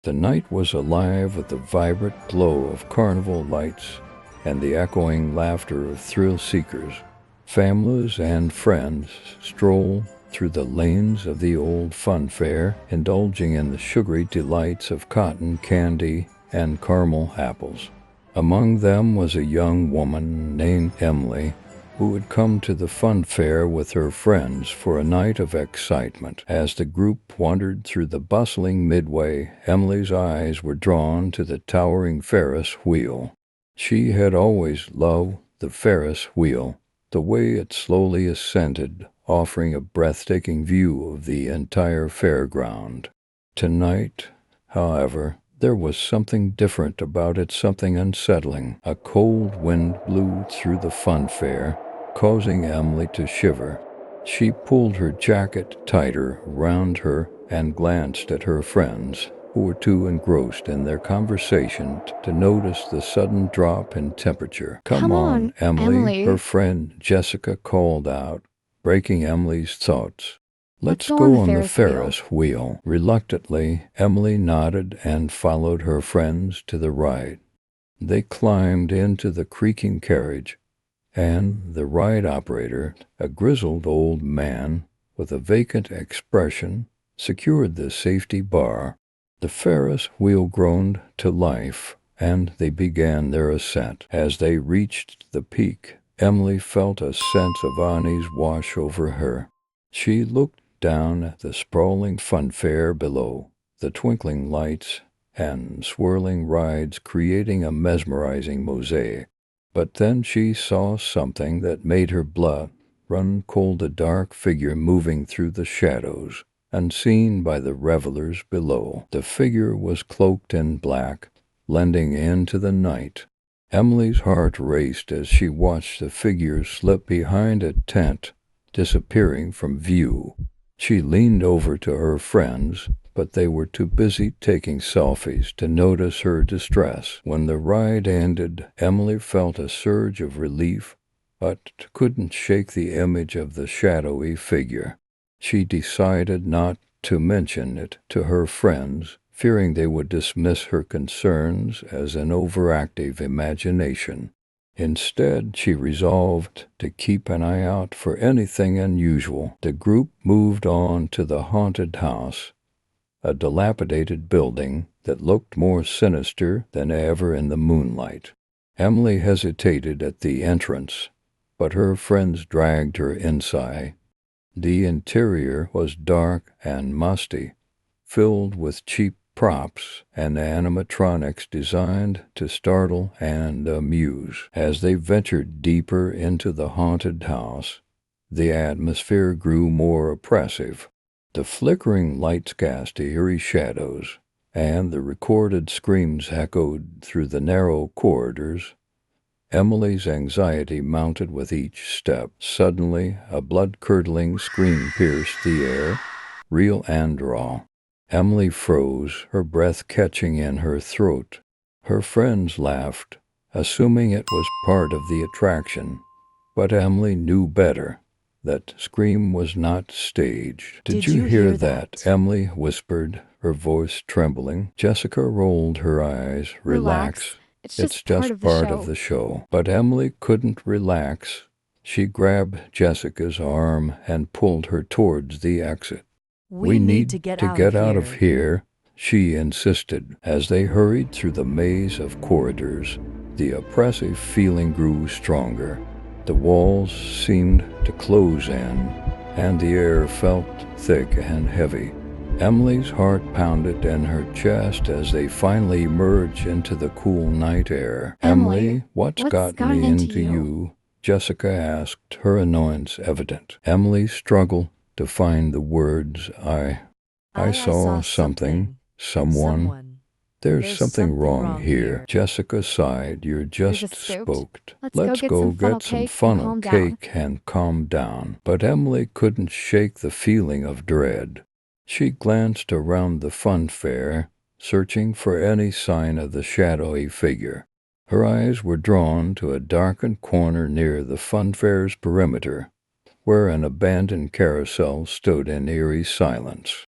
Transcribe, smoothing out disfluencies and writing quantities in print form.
The night was alive with the vibrant glow of carnival lights and the echoing laughter of thrill-seekers. Families and friends strolled through the lanes of the old Funfair, indulging in the sugary delights of cotton candy and caramel apples. Among them was a young woman named Emily, who had come to the Funfair with her friends for a night of excitement. As the group wandered through the bustling midway, Emily's eyes were drawn to the towering Ferris wheel. She had always loved the Ferris wheel, the way it slowly ascended, offering a breathtaking view of the entire fairground. Tonight, however, there was something different about it, something unsettling. A cold wind blew through the Funfair, causing Emily to shiver. She pulled her jacket tighter around her and glanced at her friends, who were too engrossed in their conversation to notice the sudden drop in temperature. "Come on, Emily," her friend Jessica called out, breaking Emily's thoughts. "Let's go on the Ferris wheel." Reluctantly, Emily nodded and followed her friends to the ride. They climbed into the creaking carriage, and the ride operator, a grizzled old man with a vacant expression, secured the safety bar. The Ferris wheel groaned to life, and they began their ascent. As they reached the peak, Emily felt a sense of unease wash over her. She looked down at the sprawling Funfair below, the twinkling lights and swirling rides creating a mesmerizing mosaic. But then she saw something that made her blood run cold, a dark figure moving through the shadows, unseen by the revelers below. The figure was cloaked in black, blending into the night. Emily's heart raced as she watched the figure slip behind a tent, disappearing from view. She leaned over to her friends, but they were too busy taking selfies to notice her distress. When the ride ended, Emily felt a surge of relief, but couldn't shake the image of the shadowy figure. She decided not to mention it to her friends, fearing they would dismiss her concerns as an overactive imagination. Instead, she resolved to keep an eye out for anything unusual. The group moved on to the haunted house, a dilapidated building that looked more sinister than ever in the moonlight. Emily hesitated at the entrance, but her friends dragged her inside. The interior was dark and musty, filled with cheap props and animatronics designed to startle and amuse. As they ventured deeper into the haunted house, the atmosphere grew more oppressive. The flickering lights cast eerie shadows, and the recorded screams echoed through the narrow corridors. Emily's anxiety mounted with each step. Suddenly, a blood-curdling scream pierced the air, real and raw. Emily froze, her breath catching in her throat. Her friends laughed, assuming it was part of the attraction, but Emily knew better. That scream was not staged. Did you hear that? Emily whispered, her voice trembling. Jessica rolled her eyes. Relax. It's just part of the show. But Emily couldn't relax. She grabbed Jessica's arm and pulled her towards the exit. We need to get out of here, she insisted. As they hurried through the maze of corridors, the oppressive feeling grew stronger. The walls seemed to close in, and the air felt thick and heavy. Emily's heart pounded in her chest as they finally emerged into the cool night air. Emily, what's gotten into you? Jessica asked, her annoyance evident. Emily struggled to find the words. I saw something, someone. There's something wrong here. Jessica sighed. You just spooked. Let's go get some funnel cake and calm down. But Emily couldn't shake the feeling of dread. She glanced around the Funfair, searching for any sign of the shadowy figure. Her eyes were drawn to a darkened corner near the Funfair's perimeter, where an abandoned carousel stood in eerie silence.